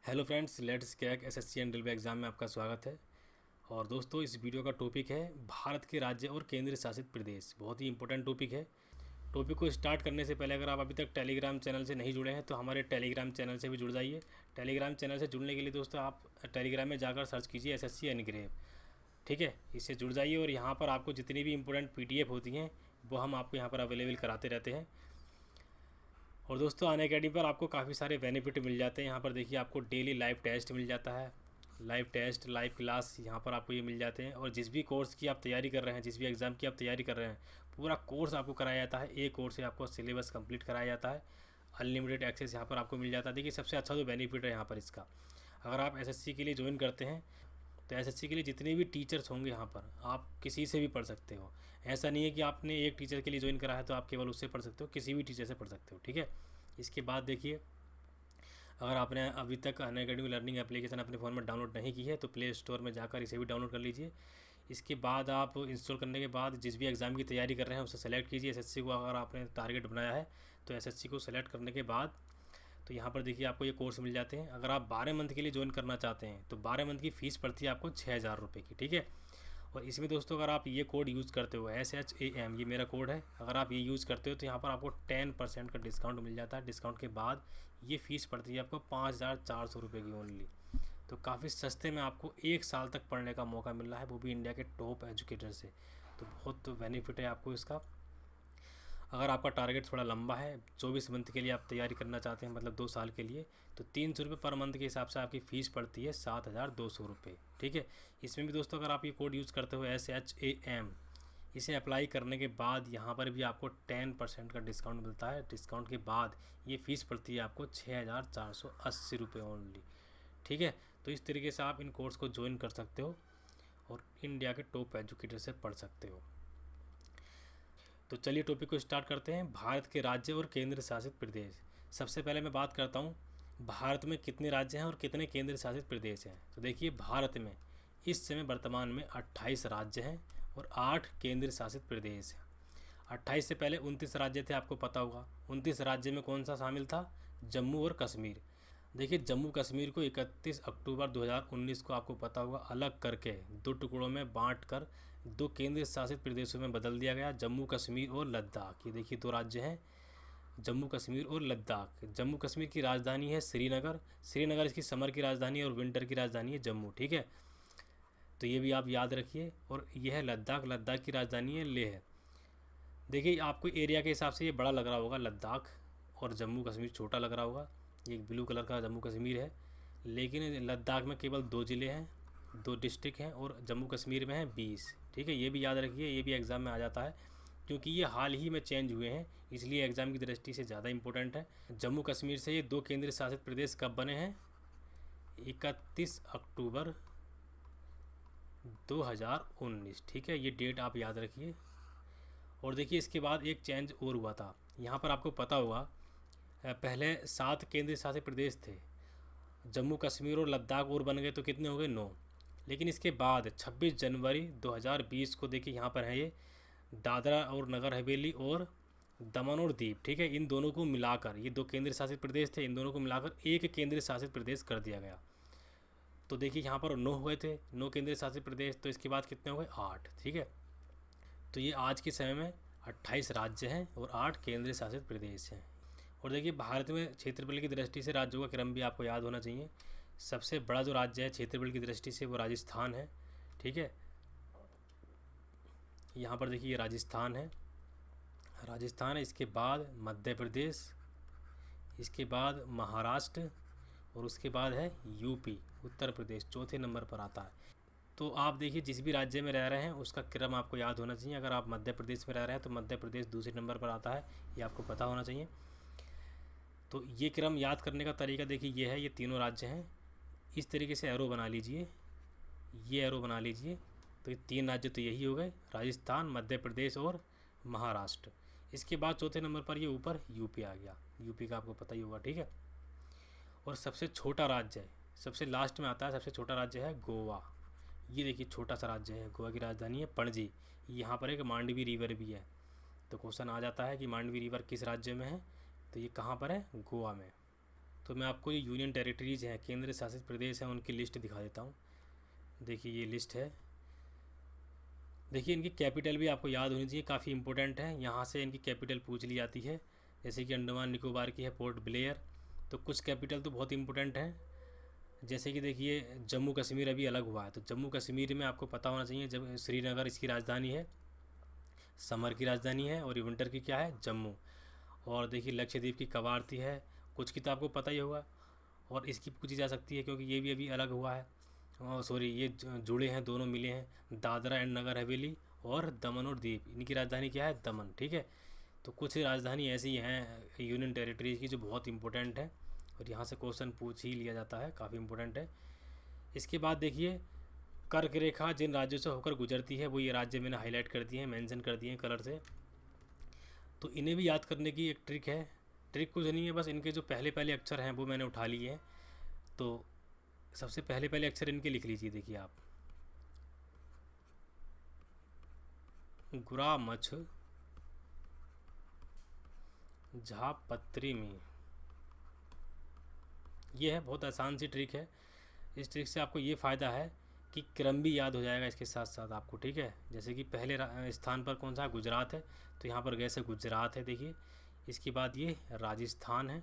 Hello friends, let's crack SSC and railway exam में आपका स्वागत है। और दोस्तों, इस वीडियो का टॉपिक है भारत के राज्य और केंद्र शासित प्रदेश। बहुत ही इंपॉर्टेंट टॉपिक है। टॉपिक को स्टार्ट करने से पहले अगर आप अभी तक टेलीग्राम चैनल से नहीं जुड़े हैं तो हमारे टेलीग्राम चैनल से भी जुड़ जाइए। टेलीग्राम चैनल से जुड़ने के लिए दोस्तों आप टेलीग्राम में जाकर सर्च कीजिए एसएससी एनग्रेव। ठीक है, इससे जुड़ जाइए और यहाँ पर आपको जितनी भी इंपॉर्टेंट पीडीएफ होती हैं वो हम आपको यहाँ पर अवेलेबल कराते रहते हैं। और दोस्तों, अनअकैडमी पर आपको काफ़ी सारे बेनिफिट मिल जाते हैं। यहाँ पर देखिए, आपको डेली लाइव टेस्ट मिल जाता है, लाइव टेस्ट, लाइव क्लास यहाँ पर आपको ये मिल जाते हैं। और जिस भी कोर्स की आप तैयारी कर रहे हैं, जिस भी एग्ज़ाम की आप तैयारी कर रहे हैं, पूरा कोर्स आपको कराया जाता है। एक कोर्स से आपको सिलेबस कंप्लीट कराया जाता है। अनलिमिटेड एक्सेस यहाँ पर आपको मिल जाता है। देखिए, सबसे अच्छा जो बेनिफिट है यहाँ पर इसका, अगर आप एसएससी के लिए ज्वाइन करते हैं तो एसएससी के लिए जितने भी टीचर्स होंगे यहाँ पर आप किसी से भी पढ़ सकते हो। ऐसा नहीं है कि आपने एक टीचर के लिए ज्वाइन करा है तो आप केवल उससे पढ़ सकते हो, किसी भी टीचर से पढ़ सकते हो। ठीक है, इसके बाद देखिए, अगर आपने अभी तक अनअकैडमी लर्निंग एप्लीकेशन अपने फ़ोन में डाउनलोड नहीं की है तो प्ले स्टोर में जाकर इसे भी डाउनलोड कर लीजिए। इसके बाद आप इंस्टॉल करने के बाद जिस भी एग्ज़ाम की तैयारी कर रहे हैं उसे सेलेक्ट कीजिए। एसएससी को अगर आपने टारगेट बनाया है तो एसएससी को सेलेक्ट करने के बाद तो यहाँ पर देखिए आपको ये कोर्स मिल जाते हैं। अगर आप 12 मंथ के लिए ज्वाइन करना चाहते हैं तो 12 मंथ की फ़ीस पड़ती है आपको 6,000 रुपये की। ठीक है, और इसमें दोस्तों अगर आप ये कोड यूज़ करते हो SHAM, ये मेरा कोड है, अगर आप ये यूज़ करते हो तो यहाँ पर आपको 10% का डिस्काउंट मिल जाता है। डिस्काउंट के बाद ये फ़ीस पड़ती है आपको 5,400 रुपये की ओनली। तो काफ़ी सस्ते में आपको 1 साल तक पढ़ने का मौका मिल रहा है, वो भी इंडिया के टॉप एजुकेटर से। तो बहुत बेनिफिट है आपको इसका। अगर आपका टारगेट थोड़ा लंबा है, 24 मंथ के लिए आप तैयारी करना चाहते हैं, मतलब 2 साल के लिए, तो 300 रुपये पर मंथ के हिसाब से आपकी फ़ीस पड़ती है 7,200 रुपये। ठीक है, इसमें भी दोस्तों अगर आप ये कोड यूज़ करते हो SHAM, इसे अप्लाई करने के बाद यहाँ पर भी आपको 10% का डिस्काउंट मिलता है। डिस्काउंट के बाद ये फ़ीस पड़ती है आपको 6,480 रुपये ओनली। ठीक है, तो इस तरीके से आप इन कोर्स को ज्वाइन कर सकते हो और इंडिया के टॉप एजुकेटर से पढ़ सकते हो। तो चलिए टॉपिक को स्टार्ट करते हैं। भारत के राज्य और केंद्र शासित प्रदेश। सबसे पहले मैं बात करता हूँ भारत में कितने राज्य हैं और कितने केंद्र शासित प्रदेश हैं। तो देखिए, भारत में इस समय वर्तमान में 28 राज्य हैं और 8 केंद्र शासित प्रदेश हैं। 28 से पहले 29 राज्य थे, आपको पता होगा। 29 राज्य में कौन सा शामिल था? जम्मू और कश्मीर। देखिए, जम्मू कश्मीर को 31 अक्टूबर 2019 को आपको पता होगा अलग करके 2 टुकड़ों में बांटकर 2 केंद्र शासित प्रदेशों में बदल दिया गया, जम्मू कश्मीर और लद्दाख। ये देखिए 2 राज्य हैं, जम्मू कश्मीर और लद्दाख। जम्मू कश्मीर की राजधानी है श्रीनगर। श्रीनगर इसकी समर की राजधानी है और विंटर की राजधानी है जम्मू। ठीक है, तो ये भी आप याद रखिए। और यह है लद्दाख, लद्दाख की राजधानी है लेह। देखिए, आपको एरिया के हिसाब से ये बड़ा लग रहा होगा लद्दाख, और जम्मू कश्मीर छोटा लग रहा होगा। ये ब्लू कलर का जम्मू कश्मीर है, लेकिन लद्दाख में केवल 2 ज़िले हैं, 2 डिस्ट्रिक्ट हैं, और जम्मू कश्मीर में है 20। ठीक है, ये भी याद रखिए, ये भी एग्ज़ाम में आ जाता है क्योंकि ये हाल ही में चेंज हुए हैं, इसलिए एग्ज़ाम की दृष्टि से ज़्यादा इंपॉर्टेंट है। जम्मू कश्मीर से ये 2 केंद्र शासित प्रदेश कब बने हैं? 31 अक्टूबर 2019। ठीक है, ये डेट आप याद रखिए। और देखिए, इसके बाद एक चेंज और हुआ था। यहाँ पर आपको पता होगा पहले 7 केंद्र शासित प्रदेश थे, जम्मू कश्मीर और लद्दाख और बन गए तो कितने हो गए? 9। लेकिन इसके बाद 26 जनवरी 2020 को देखिए यहाँ पर है ये दादरा और नगर हवेली और दमन और दीव। ठीक है, इन दोनों को मिलाकर, ये 2 केंद्र शासित प्रदेश थे, इन दोनों को मिलाकर एक केंद्र शासित प्रदेश कर दिया गया। तो देखिए यहाँ पर 9 हुए थे, 9 केंद्र शासित प्रदेश। तो इसके बाद कितने हो गए? 8। ठीक है, तो ये आज के समय में 28 राज्य हैं और 8 केंद्र शासित प्रदेश हैं। और देखिए, भारत में क्षेत्रफल की दृष्टि से राज्यों का क्रम भी आपको याद होना चाहिए। सबसे बड़ा जो राज्य है क्षेत्रफल की दृष्टि से वो राजस्थान है। ठीक है, यहाँ पर देखिए ये राजस्थान है, राजस्थान है। इसके बाद मध्य प्रदेश, इसके बाद महाराष्ट्र, और उसके बाद है यूपी, उत्तर प्रदेश चौथे नंबर पर आता है। तो आप देखिए, जिस भी राज्य में रह रहे हैं उसका क्रम आपको याद होना चाहिए। अगर आप मध्य प्रदेश में रह रहे हैं तो मध्य प्रदेश दूसरे नंबर पर आता है, ये आपको पता होना चाहिए। तो ये क्रम याद करने का तरीका देखिए, ये है, ये तीनों राज्य हैं। इस तरीके से एरो बना लीजिए, ये एरो बना लीजिए। तो ये 3 राज्य तो यही हो गए, राजस्थान, मध्य प्रदेश और महाराष्ट्र। इसके बाद चौथे नंबर पर ये ऊपर यूपी आ गया, यूपी का आपको पता ही होगा। ठीक है, और सबसे छोटा राज्य है, सबसे लास्ट में आता है, सबसे छोटा राज्य है गोवा। ये देखिए छोटा सा राज्य है, गोवा की राजधानी है पणजी। यहाँ पर एक मांडवी रिवर भी है। तो क्वेश्चन आ जाता है कि मांडवी रिवर किस राज्य में है? तो ये कहाँ पर है? गोवा में। तो मैं आपको ये यूनियन टेरिटरीज़ हैं, केंद्र शासित प्रदेश हैं, उनकी लिस्ट दिखा देता हूँ। देखिए ये लिस्ट है। देखिए इनकी कैपिटल भी आपको याद होनी चाहिए, काफ़ी इंपॉर्टेंट है, यहाँ से इनकी कैपिटल पूछ ली जाती है। जैसे कि अंडमान निकोबार की है पोर्ट ब्लेयर। तो कुछ कैपिटल तो बहुत इंपॉर्टेंट हैं, जैसे कि देखिए जम्मू कश्मीर अभी अलग हुआ है, तो जम्मू कश्मीर में आपको पता होना चाहिए, जब श्रीनगर इसकी राजधानी है, समर की राजधानी है, और विंटर की क्या है, जम्मू। और देखिए लक्षद्वीप की कवारती है, कुछ की तो आपको पता ही होगा, और इसकी पूछी जा सकती है क्योंकि ये भी अभी अलग हुआ है, सॉरी ये जुड़े हैं, दोनों मिले हैं। दादरा एंड नगर हवेली और दमन और दीव, इनकी राजधानी क्या है, दमन। ठीक है, तो कुछ राजधानी ऐसी हैं यूनियन टेरिटरीज की जो बहुत इंपॉर्टेंट है, और यहाँ से क्वेश्चन पूछ ही लिया जाता है, काफ़ी इंपॉर्टेंट है। इसके बाद देखिए कर्क रेखा जिन राज्यों से होकर गुजरती है, वो ये राज्य मैंने हाईलाइट कर दिए हैं, मेंशन कर दिए हैं कलर से। तो इन्हें भी याद करने की एक ट्रिक है, ट्रिक कुछ नहीं है, बस इनके जो पहले पहले अक्षर हैं वो मैंने उठा लिए हैं। तो सबसे पहले पहले अक्षर इनके लिख लीजिए। देखिए आप गुरा मछ झापत्री में, ये है, बहुत आसान सी ट्रिक है। इस ट्रिक से आपको ये फ़ायदा है कि क्रम भी याद हो जाएगा इसके साथ साथ आपको। ठीक है, जैसे कि पहले स्थान पर कौन सा, गुजरात है, तो यहाँ पर गैसे गुजरात है देखिए। इसके बाद ये राजस्थान है,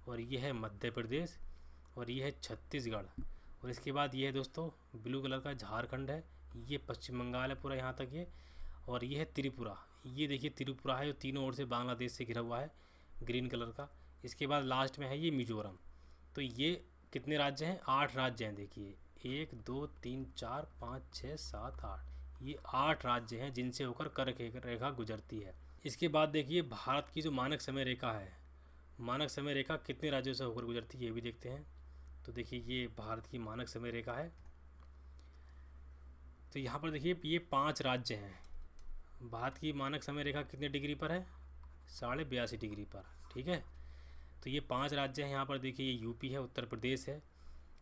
और ये है मध्य प्रदेश, और ये है छत्तीसगढ़, और इसके बाद ये है दोस्तों ब्लू कलर का झारखंड है, ये पश्चिम बंगाल है पूरा यहाँ तक ये, और ये है त्रिपुरा। ये देखिए त्रिपुरा है जो तीनों ओर से बांग्लादेश से घिरा हुआ है, ग्रीन कलर का। इसके बाद लास्ट में है ये मिजोरम। तो ये कितने राज्य हैं, 8 राज्य हैं। देखिए 1 2 3 4 5 6 7 8, ये 8 राज्य हैं जिनसे होकर कर्क रेखा गुजरती है। इसके बाद देखिए भारत की जो मानक समय रेखा है, मानक समय रेखा कितने राज्यों से होकर गुजरती है ये भी देखते हैं। तो देखिए ये भारत की मानक समय रेखा है। तो यहाँ पर देखिए ये 5 राज्य हैं। भारत की मानक समय रेखा कितने डिग्री पर है, 82.5 डिग्री पर। ठीक है, तो ये 5 राज्य हैं। यहाँ पर देखिए ये यूपी है, उत्तर प्रदेश है,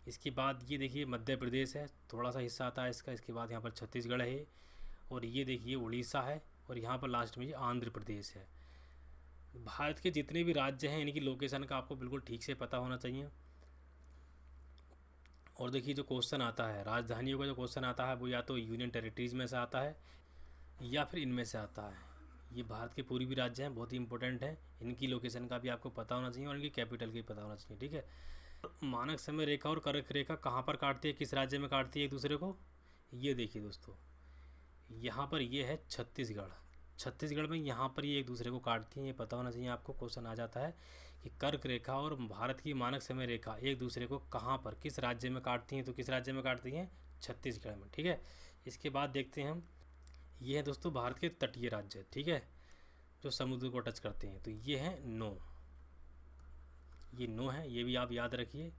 इसके बाद ये देखिए मध्य प्रदेश है, थोड़ा सा हिस्सा आता है इसका। इसके बाद यहाँ पर छत्तीसगढ़ है, और ये देखिए उड़ीसा है, और यहाँ पर लास्ट में ये आंध्र प्रदेश है। भारत के जितने भी राज्य हैं इनकी लोकेशन का आपको बिल्कुल ठीक से पता होना चाहिए। और देखिए जो क्वेश्चन आता है राजधानियों का, जो क्वेश्चन आता है वो या तो यूनियन टेरिटरीज़ में से आता है या फिर इनमें से आता है। ये भारत के पूर्वी राज्य हैं, बहुत ही इंपॉर्टेंट है, इनकी लोकेशन का भी आपको पता होना चाहिए और इनकी कैपिटल की पता होना चाहिए। ठीक है, मानक समय रेखा और कर्क रेखा कहाँ पर काटती है, किस राज्य में काटती है एक दूसरे को, ये देखिए दोस्तों यहाँ पर ये है छत्तीसगढ़। छत्तीसगढ़ में यहाँ पर ये एक दूसरे को काटती हैं, ये पता होना चाहिए आपको। क्वेश्चन आ जाता है कि कर्क रेखा और भारत की मानक समय रेखा एक दूसरे को कहाँ पर, किस राज्य में काटती हैं, तो किस राज्य में काटती हैं, छत्तीसगढ़ में। ठीक है, इसके बाद देखते हैं हम, ये है दोस्तों भारत के तटीय राज्य। ठीक है, जो समुद्र को टच करते हैं, तो ये है 9, ये 9 है, ये भी आप याद रखिए।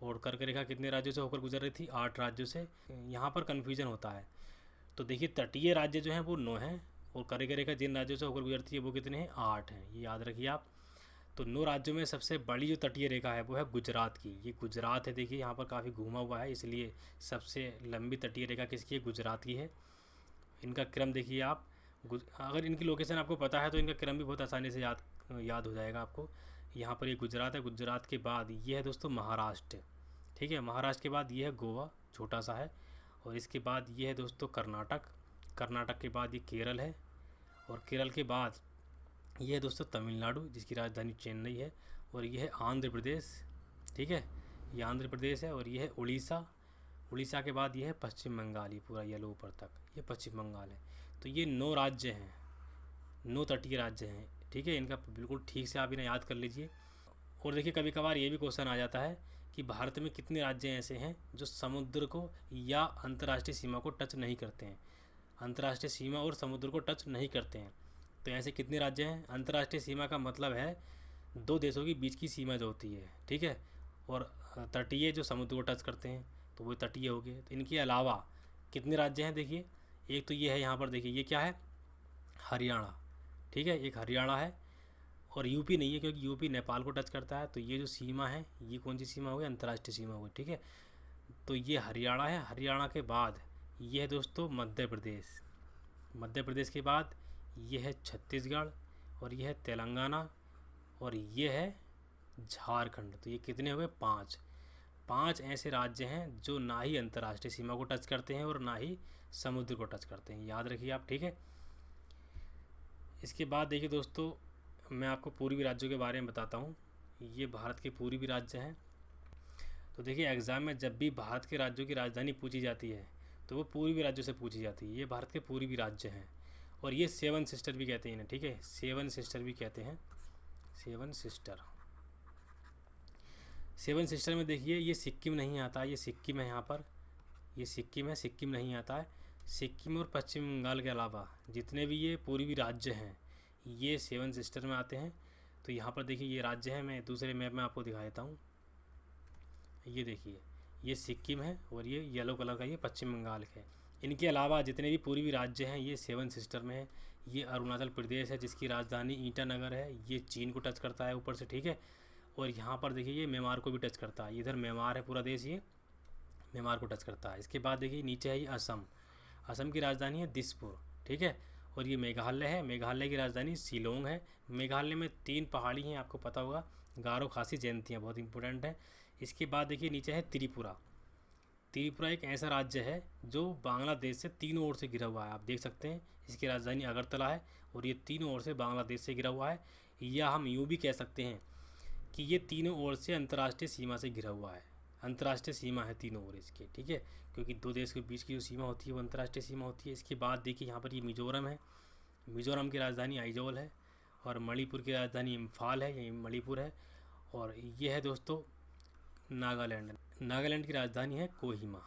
और कर्क रेखा कितने राज्यों से होकर गुजर रही थी, 8 राज्यों से। यहाँ पर कन्फ्यूजन होता है, तो देखिए तटीय राज्य जो हैं वो 9 हैं, और कर्क रेखा जिन राज्यों से होकर गुजरती है वो कितने हैं, 8 हैं, ये याद रखिए आप। तो 9 राज्यों में सबसे बड़ी जो तटीय रेखा है वो है गुजरात की। ये गुजरात है, देखिए यहाँ पर काफ़ी घूमा हुआ है, इसलिए सबसे लंबी तटीय रेखा किसकी है, गुजरात की है। इनका क्रम देखिए आप, अगर इनकी लोकेशन आपको पता है तो इनका क्रम भी बहुत आसानी से याद हो जाएगा आपको। यहाँ पर ये गुजरात है, गुजरात के बाद ये है दोस्तों महाराष्ट्र। ठीक है, महाराष्ट्र के बाद ये है गोवा, छोटा सा है, और इसके बाद ये है दोस्तों कर्नाटक। कर्नाटक के बाद ये केरल है, और केरल के बाद ये है दोस्तों तमिलनाडु जिसकी राजधानी चेन्नई है, और ये है आंध्र प्रदेश। ठीक है, ये आंध्र प्रदेश है, और ये है उड़ीसा। उड़ीसा के बाद ये है पश्चिम बंगाल, ये पूरा येलो ऊपर तक ये पश्चिम बंगाल है। तो ये 9 राज्य हैं, 9 तटीय राज्य हैं। ठीक है, इनका बिल्कुल ठीक से आप इन्हें याद कर लीजिए। और देखिए कभी कभार ये भी क्वेश्चन आ जाता है कि भारत में कितने राज्य ऐसे हैं जो समुद्र को या अंतर्राष्ट्रीय सीमा को टच नहीं करते हैं, अंतर्राष्ट्रीय सीमा और समुद्र को टच नहीं करते हैं। तो ऐसे कितने राज्य हैं, अंतर्राष्ट्रीय सीमा का मतलब है 2 देशों के बीच की सीमा जो होती है। ठीक है, और तटीय जो समुद्र को टच करते हैं तो वो तटीय हो गए। तो इनके अलावा कितने राज्य हैं, देखिए एक तो ये है, यहाँ पर देखिए ये क्या है, हरियाणा। ठीक है, एक हरियाणा है, और यूपी नहीं है क्योंकि यूपी नेपाल को टच करता है। तो ये जो सीमा है ये कौन सी सीमा हो गई, अंतर्राष्ट्रीय सीमा हो गई। ठीक है, तो ये हरियाणा है। हरियाणा के बाद ये है दोस्तों मध्य प्रदेश। मध्य प्रदेश के बाद ये है छत्तीसगढ़, और ये है तेलंगाना, और ये है झारखंड। तो ये कितने हुए? 5। 5 ऐसे राज्य हैं जो ना ही अंतर्राष्ट्रीय सीमा को टच करते हैं और ना ही समुद्र को टच करते हैं, याद रखिए आप, ठीक है। इसके बाद देखिए दोस्तों, मैं आपको पूर्वी राज्यों के बारे में बताता हूँ। ये भारत के पूर्वी राज्य हैं। तो देखिए एग्ज़ाम में जब भी भारत के राज्यों की राजधानी पूछी जाती है तो वो पूर्वी राज्यों से पूछी जाती है। ये भारत के पूर्वी राज्य हैं और ये 7 सिस्टर भी कहते हैं इन्हें, ठीक है, 7 सिस्टर भी कहते हैं, 7 सिस्टर। 7 सिस्टर में देखिए ये सिक्किम नहीं आता, ये सिक्किम है यहाँ पर, ये सिक्किम है, सिक्किम नहीं आता है। सिक्किम और पश्चिम बंगाल के अलावा जितने भी ये पूर्वी राज्य हैं ये 7 सिस्टर में आते हैं। तो यहाँ पर देखिए ये राज्य है, मैं दूसरे मैप में आपको दिखा देता हूँ। ये देखिए ये सिक्किम है और ये येलो कलर का ये पश्चिम बंगाल है। इनके अलावा जितने भी पूर्वी राज्य हैं ये 7 सिस्टर में है। ये अरुणाचल प्रदेश है जिसकी राजधानी ईटानगर है, ये चीन को टच करता है ऊपर से, ठीक है। और यहाँ पर देखिए ये म्यांमार को भी टच करता है, इधर म्यांमार है पूरा देश, ये म्यांमार को टच करता है। इसके बाद देखिए नीचे है ये असम, असम की राजधानी है दिसपुर, ठीक है। और ये मेघालय है, मेघालय की राजधानी शिलोंग है। मेघालय में 3 पहाड़ी हैं, आपको पता होगा, गारो, खासी, जयंतियाँ, बहुत इंपॉर्टेंट है। इसके बाद देखिए नीचे है त्रिपुरा। त्रिपुरा एक ऐसा राज्य है जो बांग्लादेश से तीनों ओर से घिरा हुआ है, आप देख सकते हैं। इसकी राजधानी अगरतला है और ये तीनों ओर से बांग्लादेश से घिरा हुआ है। या हम यूँ भी कह सकते हैं कि ये तीनों ओर से अंतर्राष्ट्रीय सीमा से घिरा हुआ है, अंतर्राष्ट्रीय सीमा है तीनों ओर इसके, ठीक है, क्योंकि 2 देश के बीच की जो सीमा होती है वो अंतर्राष्ट्रीय सीमा होती है। इसके बाद देखिए यहाँ पर ये मिजोरम है, मिजोरम की राजधानी आइजोल है और मणिपुर की राजधानी इम्फाल है, यही मणिपुर है। और ये है दोस्तों नागालैंड, नागालैंड की राजधानी है कोहिमा।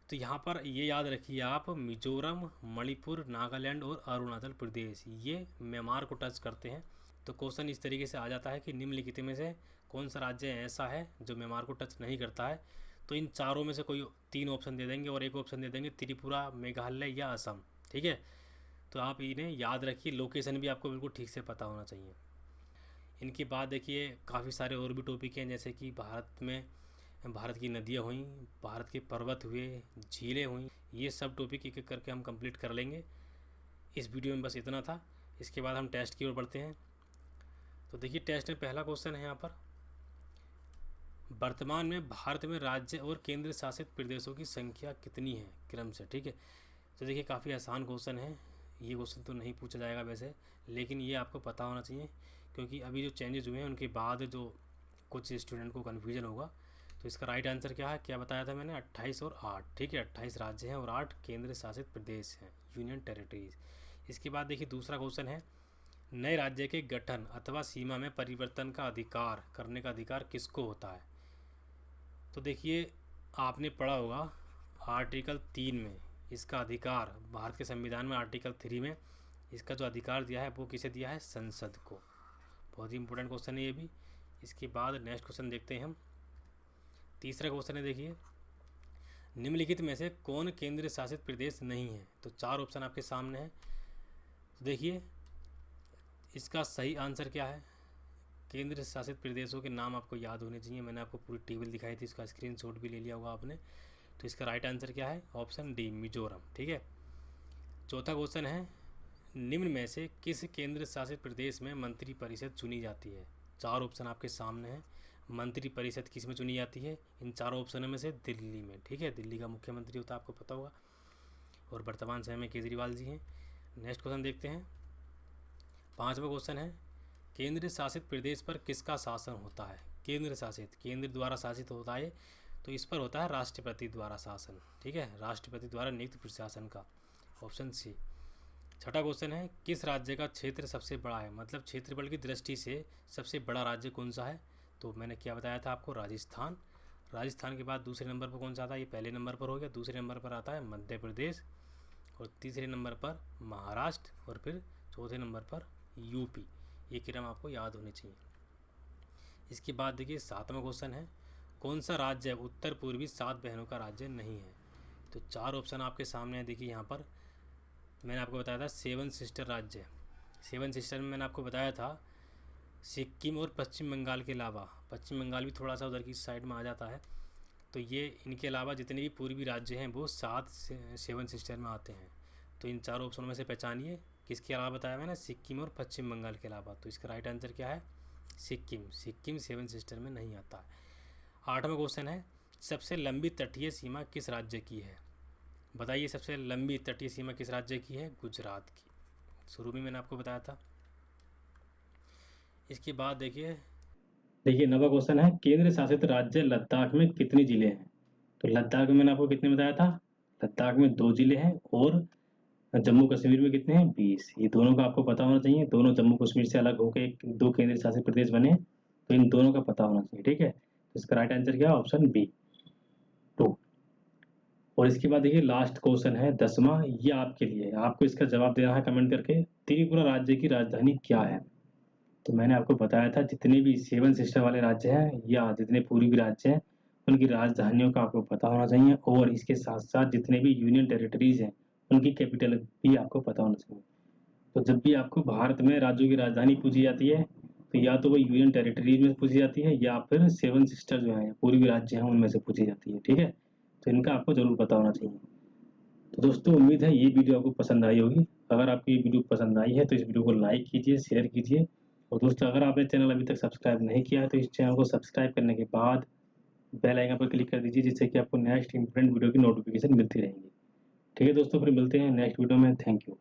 तो यहाँ पर ये याद रखिए आप, मिजोरम, मणिपुर, नागालैंड और अरुणाचल प्रदेश ये म्यांमार को टच करते हैं। तो क्वेश्चन इस तरीके से आ जाता है कि निम्नलिखित में से कौन सा राज्य ऐसा है जो म्यांमार को टच नहीं करता है। तो इन चारों में से कोई 3 ऑप्शन दे देंगे और एक ऑप्शन दे देंगे त्रिपुरा, मेघालय या असम, ठीक है। तो आप इन्हें याद रखिए, लोकेशन भी आपको बिल्कुल ठीक से पता होना चाहिए। इनके बाद देखिए काफ़ी सारे और भी टॉपिक हैं, जैसे कि भारत की नदियाँ हुई, भारत के पर्वत हुए, झीलें हुई, ये सब टॉपिक एक एक करके हम कंप्लीट कर लेंगे। इस वीडियो में बस इतना था। इसके बाद हम टेस्ट की ओर बढ़ते हैं। तो देखिए टेस्ट में पहला क्वेश्चन है यहाँ पर, वर्तमान में भारत में राज्य और केंद्र शासित प्रदेशों की संख्या कितनी है क्रम से, ठीक है। तो देखिए काफ़ी आसान क्वेश्चन है, ये क्वेश्चन तो नहीं पूछा जाएगा वैसे, लेकिन ये आपको पता होना चाहिए क्योंकि अभी जो चेंजेस हुए हैं उनके बाद जो कुछ स्टूडेंट को कन्फ्यूजन होगा। तो इसका राइट आंसर क्या है, क्या बताया था मैंने, 28 और 8, ठीक है, 28 राज्य हैं और 8 केंद्र शासित प्रदेश हैं, यूनियन टेरिटरीज। इसके बाद देखिए दूसरा क्वेश्चन है, नए राज्य के गठन अथवा सीमा में परिवर्तन का अधिकार करने का अधिकार किसको होता है। तो देखिए आपने पढ़ा होगा आर्टिकल 3 में इसका अधिकार, भारत के संविधान में आर्टिकल 3 में इसका जो अधिकार दिया है वो किसे दिया है, संसद को। बहुत ही इंपॉर्टेंट क्वेश्चन है ये भी। इसके बाद नेक्स्ट क्वेश्चन देखते हैं हम। तीसरा क्वेश्चन है देखिए, निम्नलिखित में से कौन केंद्र शासित प्रदेश नहीं है। तो 4 ऑप्शन आपके सामने है। तो देखिए इसका सही आंसर क्या है, केंद्र शासित प्रदेशों के नाम आपको याद होने चाहिए। मैंने आपको पूरी टेबल दिखाई थी, इसका स्क्रीनशॉट भी ले लिया होगा आपने। तो इसका राइट आंसर क्या है, ऑप्शन डी, मिजोरम, ठीक है। चौथा क्वेश्चन है, निम्न में से किस केंद्र शासित प्रदेश में मंत्री परिषद चुनी जाती है। 4 ऑप्शन आपके सामने हैं, मंत्री परिषद किस में चुनी जाती है, इन चारों ऑप्शनों में से दिल्ली में, ठीक है। दिल्ली का मुख्यमंत्री होता है, आपको पता होगा, और वर्तमान समय में केजरीवाल जी हैं। नेक्स्ट क्वेश्चन देखते हैं। 5वां क्वेश्चन है, केंद्र शासित प्रदेश पर किसका शासन होता है। केंद्र शासित, केंद्र द्वारा शासित होता है, तो इस पर होता है राष्ट्रपति द्वारा शासन, ठीक है, राष्ट्रपति द्वारा नियुक्त प्रशासन का, ऑप्शन सी। 6वां क्वेश्चन है, किस राज्य का क्षेत्र सबसे बड़ा है, मतलब क्षेत्रफल की दृष्टि से सबसे बड़ा राज्य कौन सा है। तो मैंने क्या बताया था आपको, राजस्थान। राजस्थान के बाद दूसरे नंबर पर कौन सा आता है, ये पहले नंबर पर हो गया। दूसरे नंबर पर आता है मध्य प्रदेश और तीसरे नंबर पर महाराष्ट्र और फिर चौथे नंबर पर यूपी। ये क्रम आपको याद होने चाहिए। इसके बाद देखिए 7वां क्वेश्चन है, कौन सा राज्य उत्तर पूर्वी 7 बहनों का राज्य नहीं है। तो 4 ऑप्शन आपके सामने है। देखिए यहाँ पर मैंने आपको बताया था 7 सिस्टर राज्य, 7 सिस्टर में मैंने आपको बताया था सिक्किम और पश्चिम बंगाल के अलावा, पश्चिम बंगाल भी थोड़ा सा उधर की साइड में आ जाता है। तो ये इनके अलावा जितने भी पूर्वी राज्य हैं वो 7 सिस्टर में आते हैं। तो इन 4 ऑप्शनों में से पहचानिए किसके अलावा बताया मैंने, सिक्किम और पश्चिम बंगाल के अलावा। तो इसका राइट आंसर क्या है, सिक्किम, सिक्किम 7 सिस्टर में नहीं आता है। 8वां क्वेश्चन है, सबसे लंबी तटीय सीमा किस राज्य की है? बताइए, सबसे लंबी तटीय सीमा किस राज्य की है? गुजरात की। शुरू में मैंने आपको बताया था। इसके बाद देखिए 9वां क्वेश्चन है, केंद्र शासित राज्य लद्दाख में कितने जिले हैं? तो लद्दाख में मैंने आपको कितने बताया था? लद्दाख में 2 जिले हैं, और जम्मू कश्मीर में कितने हैं? 20। ये दोनों का आपको पता होना चाहिए। दोनों जम्मू कश्मीर से अलग होकर एक 2 केंद्र शासित प्रदेश बने, तो इन दोनों का पता होना चाहिए। ठीक है, तो इसका राइट आंसर क्या है? Option B, 2। और इसके बाद देखिए लास्ट क्वेश्चन है 10वां, ये आपके लिए। आपको इसका जवाब देना है कमेंट करके। त्रिपुरा राज्य की राजधानी क्या है? तो मैंने आपको बताया था, जितने भी 7 सिस्टर वाले राज्य हैं या जितने पूर्वी राज्य हैं, उनकी राजधानियों का आपको पता होना चाहिए, और इसके साथ साथ जितने भी यूनियन टेरिटरीज हैं उनकी कैपिटल भी आपको पता होना चाहिए। तो जब भी आपको भारत में राज्यों की राजधानी पूछी जाती है, तो या तो वो यूनियन टेरिटरीज में पूछी जाती है, या फिर 7 सिस्टर जो हैं, पूर्वी राज्य हैं, उनमें से पूछी जाती है। ठीक है, तो इनका आपको जरूर पता होना चाहिए। तो दोस्तों, उम्मीद है ये वीडियो आपको पसंद आई होगी। अगर आपको ये वीडियो पसंद आई है तो इस वीडियो को लाइक कीजिए, शेयर कीजिए, और दोस्तों अगर आपने चैनल अभी तक सब्सक्राइब नहीं किया है तो इस चैनल को सब्सक्राइब करने के बाद बेल आइकन पर क्लिक कर दीजिए, जिससे कि आपको नेक्स्ट इंपॉर्टेंट वीडियो की नोटिफिकेशन मिलती रहेंगी। ठीक है दोस्तों, फिर मिलते हैं नेक्स्ट वीडियो में। Thank you.